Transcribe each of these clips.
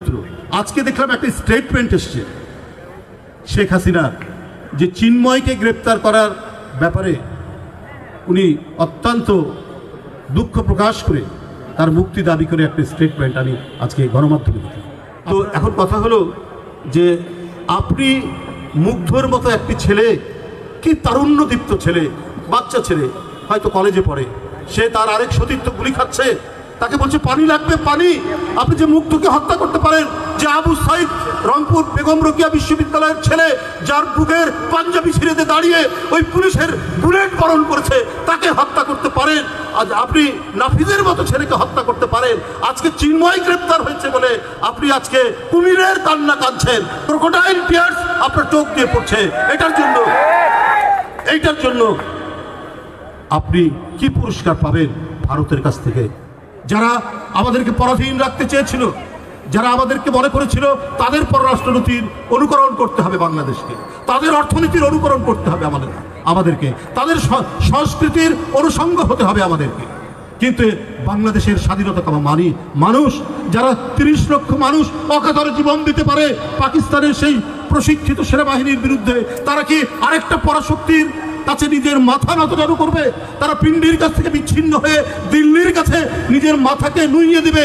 চরিত্র। আজকে দেখলাম একটা স্টেটমেন্ট এসছে শেখ হাসিনার, যে চিন্ময়কে গ্রেপ্তার করার ব্যাপারে উনি অত্যন্ত দুঃখ প্রকাশ করে তার মুক্তি দাবি করে একটা স্টেটমেন্ট আমি আজকে গণমাধ্যমে দেখলাম। তো এখন কথা হলো যে আপনি মুগ্ধর মতো একটি ছেলে, কি তারুণ্যদীপ্ত ছেলে, বাচ্চা ছেলে, হয়তো কলেজে পড়ে, সে তার আরেক সতীর্থ গুলি খাচ্ছে, তাকে বলছে পানি লাগবে পানি। আপনি যে মুগ্ধকে হত্যা করতে পারেন, যে আবু সাইদ রংপুর বেগম রোকেয়া বিশ্ববিদ্যালয়ের ছেলে, যার বুকের পাঞ্জাবি ছিঁড়েতে দাঁড়িয়ে ওই পুলিশের বুলেট বরণ করেছে, তাকে হত্যা করতে পারেন। আজ আপনি নাফিজের মতো ছেলেকে হত্যা করতে পারেন। আজকে চিন্ময় গ্রেপ্তার হয়েছে বলে আপনি আজকে কুমিরের কান্না কাঁদছেন, ক্রোকোডাইল টিয়ার্স আপনার চোখ দিয়ে পড়ছে। এইটার জন্য আপনি কি পুরস্কার পাবেন ভারতের কাছ থেকে? যারা আমাদেরকে পরাধীন রাখতে চেয়েছিল, যারা আমাদেরকে মনে করেছিল তাদের পররাষ্ট্রনীতির অনুকরণ করতে হবে বাংলাদেশকে, তাদের অর্থনীতির অনুকরণ করতে হবে আমাদেরকে, তাদের সংস্কৃতির অনুষঙ্গ হতে হবে আমাদেরকে। কিন্তু বাংলাদেশের স্বাধীনতা মানুষ, যারা 30 লক্ষ মানুষ অকাতরে জীবন দিতে পারে পাকিস্তানের সেই প্রশিক্ষিত সেনাবাহিনীর বিরুদ্ধে, তারা কি আরেকটা পরাশক্তির কাছে নিজের মাথা নত করবে? তারা পিন্ডির কাছ থেকে বিচ্ছিন্ন হয়ে দিল্লির কাছে নিজের মাথাকে নুইয়ে দিবে?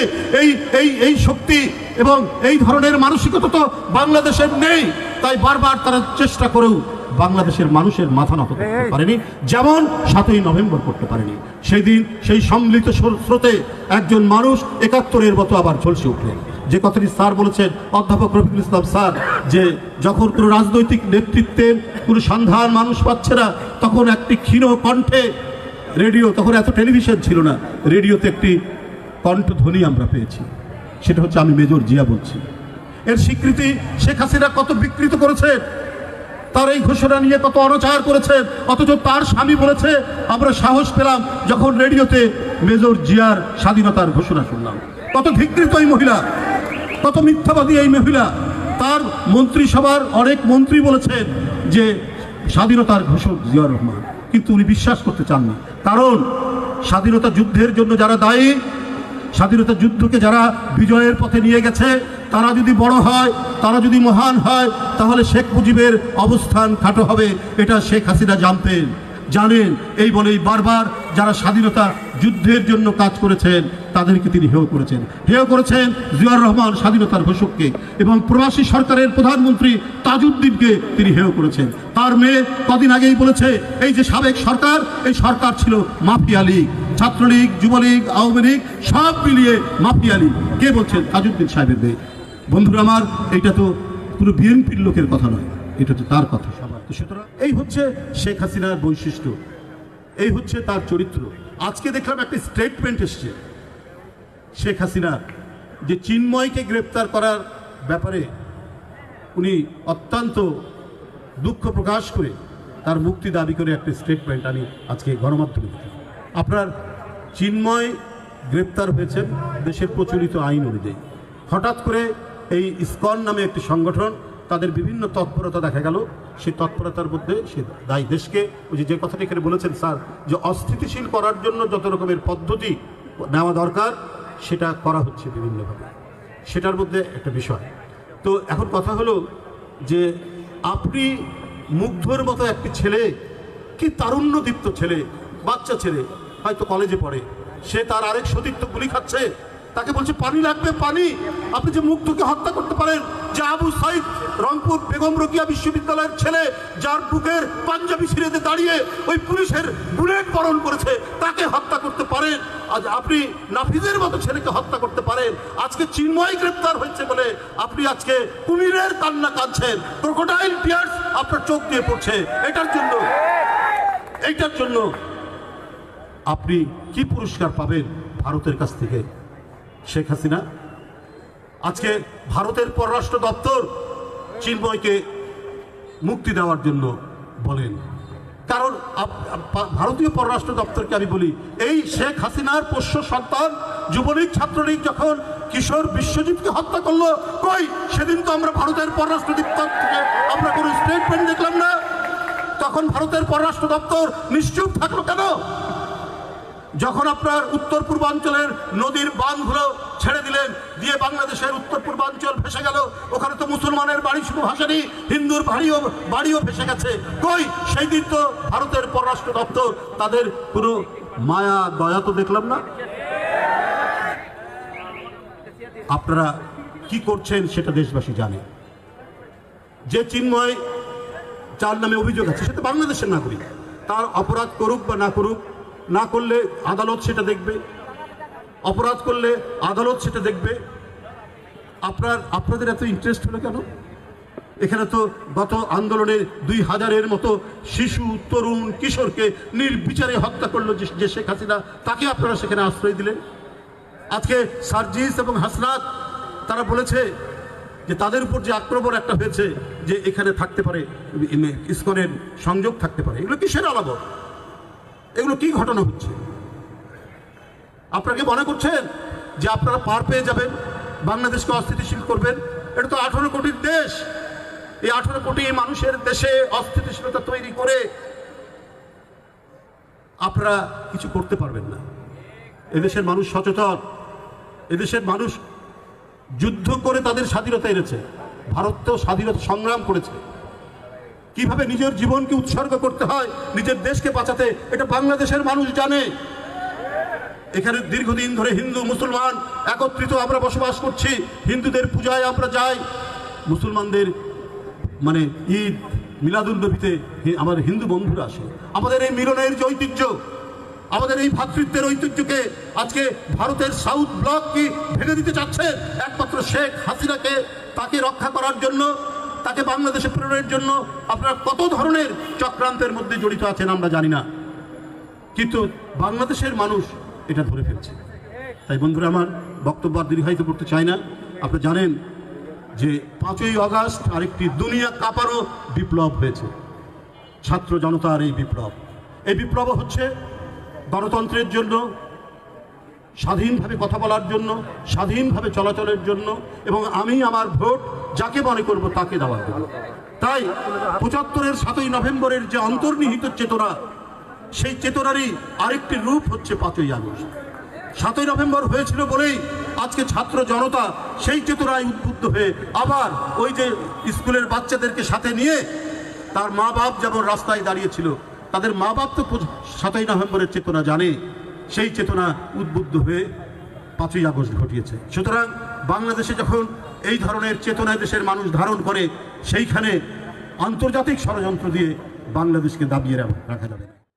এই শক্তি এবং এই ধরনের মানসিকতা তো বাংলাদেশের নেই। তাই বারবার তারা চেষ্টা করেও বাংলাদেশের মানুষের মাথা নত করতে পারেনি, যেমন 7ই নভেম্বর করতে পারেনি। সেই দিন সেই সম্মিলিত স্রোতে একজন মানুষ 71-এর মতো আবার ঝলসে উঠলেন। যে কথাটি স্যার বলেছেন, অধ্যাপক রফিকুল ইসলাম স্যার, যে যখন কোনো রাজনৈতিক নেতৃত্বের কোনো সন্ধান মানুষ পাচ্ছে না, তখন একটি ক্ষীণ কণ্ঠে রেডিও, তখন এত টেলিভিশন ছিল না, রেডিওতে একটি কণ্ঠধ্বনি আমরা পেয়েছি, সেটা হচ্ছে আমি মেজর জিয়া বলছি। এর স্বীকৃতি শেখ হাসিনা কত বিকৃত করেছেন, তার এই ঘোষণা নিয়ে কত অনাচার করেছেন, অথচ তার স্বামী বলেছে আমরা সাহস পেলাম যখন রেডিওতে মেজর জিয়ার স্বাধীনতার ঘোষণা শুনলাম। কত বিকৃত এই মহিলা, কত মিথ্যাবাদী এই মহিলা। তার মন্ত্রিসভার অনেক মন্ত্রী বলেছেন যে স্বাধীনতার ঘোষক জিয়া রহমান, কিন্তু উনি বিশ্বাস করতে চাননি। কারণ স্বাধীনতা যুদ্ধের জন্য যারা দায়ী, স্বাধীনতা যুদ্ধকে যারা বিজয়ের পথে নিয়ে গেছে, তারা যদি বড় হয়, তারা যদি মহান হয়, তাহলে শেখ মুজিবের অবস্থান খাটো হবে। এটা শেখ হাসিনা জানেন। এই বলেই বারবার যারা স্বাধীনতা যুদ্ধের জন্য কাজ করেছেন তাদেরকে তিনি হেয় করেছেন জিয়াউর রহমান স্বাধীনতার ঘোষককে, এবং প্রবাসী সরকারের প্রধানমন্ত্রী তাজউদ্দিনকে তিনি হেয় করেছেন। তার মেয়ে কদিন আগেই বলেছে এই যে সাবেক সরকার, এই সরকার ছিল মাফিয়া লীগ, ছাত্রলীগ, যুবলীগ, আওয়ামী লীগ সব মিলিয়ে মাফিয়া লীগ। কে বলছেন? তাজউদ্দিন সাহেবের মেয়ে। বন্ধুরা আমার, এইটা তো পুরো বিএনপির লোকের কথা নয়, এটা তো তার কথা সবার। সুতরাং এই হচ্ছে শেখ হাসিনার বৈশিষ্ট্য, এই হচ্ছে তার চরিত্র। আজকে দেখলাম একটা স্টেটমেন্ট এসছে শেখ হাসিনার, যে চিন্ময়কে গ্রেপ্তার করার ব্যাপারে উনি অত্যন্ত দুঃখ প্রকাশ করে তার মুক্তি দাবি করে একটা স্টেটমেন্ট আমি আজকে গণমাধ্যমে দেখলাম। আপনার চিন্ময় গ্রেপ্তার হয়েছেন দেশের প্রচলিত আইন অনুযায়ী। হঠাৎ করে এই ইসকন নামে একটি সংগঠন, তাদের বিভিন্ন তৎপরতা দেখা গেল, সেই তৎপরতার মধ্যে সে দায়ী দেশকে, ওই যে কথাটি এখানে বলেছেন স্যার, যে অস্থিতিশীল করার জন্য যত রকমের পদ্ধতি নেওয়া দরকার সেটা করা হচ্ছে বিভিন্নভাবে, সেটার মধ্যে একটা বিষয়। তো এখন কথা হলো যে আপনি মুগ্ধর মতো একটি ছেলে, কি তারুণ্যদীপ্ত ছেলে, বাচ্চা ছেলে, হয়তো কলেজে পড়ে, সে তার আরেক সতীর্থ গুলি খাচ্ছে, তাকে বলছে পানি লাগবে পানি। আপনি যে মুগ্ধকে হত্যা করতে পারেন, যে আবু সাইদ রংপুর বেগম রোকেয়া বিশ্ববিদ্যালয়ের ছেলে, যার বুকের পাঞ্জাবি ছিঁড়েতে দাঁড়িয়ে ওই পুলিশের বুলেট বরণ করেছে, তাকে হত্যা করতে পারেন। আজ আপনি নাফিজের মতো ছেলেকে হত্যা করতে পারেন। আজকে চিন্ময় গ্রেপ্তার হয়েছে বলে আপনি আজকে কুমিরের কান্না কাঁদছেন, ক্রোকোডাইল টিয়ার্স আপনার চোখ দিয়ে পড়ছে। এইটার জন্য আপনি কি পুরস্কার পাবেন ভারতের কাছ থেকে? শেখ হাসিনা আজকে ভারতের পররাষ্ট্র দপ্তর চিন্ময়কে মুক্তি দেওয়ার জন্য বলেন, কারণ ভারতীয় পররাষ্ট্র দপ্তরকে আমি বলি, এই শেখ হাসিনার পোষ্য সন্তান যুবলীগ ছাত্রলীগ যখন কিশোর বিশ্বজিৎকে হত্যা করলো, কই সেদিন তো আমরা ভারতের পররাষ্ট্র দপ্তর থেকে আমরা কোনো স্টেটমেন্ট দেখলাম না। তখন ভারতের পররাষ্ট্র দপ্তর নিশ্চুপ থাকলো কেন? যখন আপনার উত্তর পূর্বাঞ্চলের নদীর বাঁধগুলো ছেড়ে দিলেন, দিয়ে বাংলাদেশের উত্তর পূর্বাঞ্চল ভেসে গেল, ওখানে তো মুসলমানের বাড়ি শুধু ভাসেনি, হিন্দুর বাড়িও ভেসে গেছে। কই সেই দিন তো ভারতের পররাষ্ট্র দপ্তর তাদের কোনো মায়া দয়া তো দেখলাম না। আপনারা কি করছেন সেটা দেশবাসী জানে। যে চিন্ময় যার নামে অভিযোগ আছে সেটা বাংলাদেশের নাগরিক, তার অপরাধ করুক বা না করুক, না করলে আদালত সেটা দেখবে, অপরাধ করলে আদালত সেটা দেখবে। আপনাদের এত ইন্টারেস্ট হলো কেন? এখানে তো গত আন্দোলনে 2000-এর মতো শিশু, তরুণ, কিশোরকে নির্বিচারে হত্যা করলো যে শেখ হাসিনা, তাকে আপনারা সেখানে আশ্রয় দিলেন। আজকে সার্জিস এবং হাসনাত তারা বলেছে যে তাদের উপর যে আক্রমণ একটা হয়েছে, যে এখানে থাকতে পারে ইসকনের সংযোগ থাকতে পারে, এগুলো কিসের আলামত? এগুলো কি ঘটনা হচ্ছে? আপনারা কি মনে করছেন যে আপনারা পার পেয়ে যাবেন, বাংলাদেশকে অস্থিতিশীল করবেন? এটা তো 18 কোটির দেশ। এই 18 কোটি মানুষের দেশে অস্থিতিশীলতা তৈরি করে আপনারা কিছু করতে পারবেন না। এদেশের মানুষ সচেতন, এদেশের মানুষ যুদ্ধ করে তাদের স্বাধীনতা এনেছে। ভারত তো স্বাধীনতা সংগ্রাম করেছে, কিভাবে নিজের জীবনকে উৎসর্গ করতে হয় নিজের দেশকে বাঁচাতে, এটা বাংলাদেশের মানুষ জানে। এখানে দীর্ঘদিন ধরে হিন্দু মুসলমান একত্রিত আমরা বসবাস করছি। হিন্দুদের পূজায় আমরা যাই, মুসলমানদের মানে ঈদ মিলাদুল নবীতে আমার হিন্দু বন্ধুরা আসে। আমাদের এই মিলনের যে ঐতিহ্য, আমাদের এই ভ্রাতৃত্বের ঐতিহ্যকে আজকে ভারতের সাউথ ব্লক কি ভেঙে দিতে চাচ্ছে একমাত্র শেখ হাসিনাকে, তাকে রক্ষা করার জন্য, তাকে বাংলাদেশে প্রেরণের জন্য। আপনারা কত ধরনের চক্রান্তের মধ্যে জড়িত আছেন আমরা জানি না, কিন্তু বাংলাদেশের মানুষ এটা ধরে ফেলছে। তাই বন্ধুরা, আমার বক্তব্য আর দীর্ঘায়িত করতে চাই না। আপনারা জানেন যে 5ই আগস্ট আরেকটি দুনিয়া কাঁপানো বিপ্লব হয়েছে, ছাত্র জনতার এই বিপ্লব। এই বিপ্লব হচ্ছে গণতন্ত্রের জন্য, স্বাধীনভাবে কথা বলার জন্য, স্বাধীনভাবে চলাচলের জন্য, এবং আমি আমার ভোট যাকে মনে করব তাকে দেওয়ার জন্য। তাই 75-এর 7ই নভেম্বরের যে অন্তর্নিহিত চেতনা, সেই চেতনারই আরেকটি রূপ হচ্ছে 5ই আগস্ট। 7ই নভেম্বর হয়েছিল বলেই আজকে ছাত্র জনতা সেই চেতনায় উদ্বুদ্ধ হয়ে আবার ওই যে স্কুলের বাচ্চাদেরকে সাথে নিয়ে তার মা বাপ যেমন রাস্তায় দাঁড়িয়েছিল, তাদের মা বাপ তো 7ই নভেম্বরের চেতনা জানে, সেই চেতনা উদ্বুদ্ধ হয়ে 5ই আগস্ট ঘটিয়েছে। সুতরাং বাংলাদেশে যখন এই ধরনের চেতনা দেশের মানুষ ধারণ করে, সেইখানে আন্তর্জাতিক ষড়যন্ত্র দিয়ে বাংলাদেশকে দাবিয়ে রাখা যাবে না।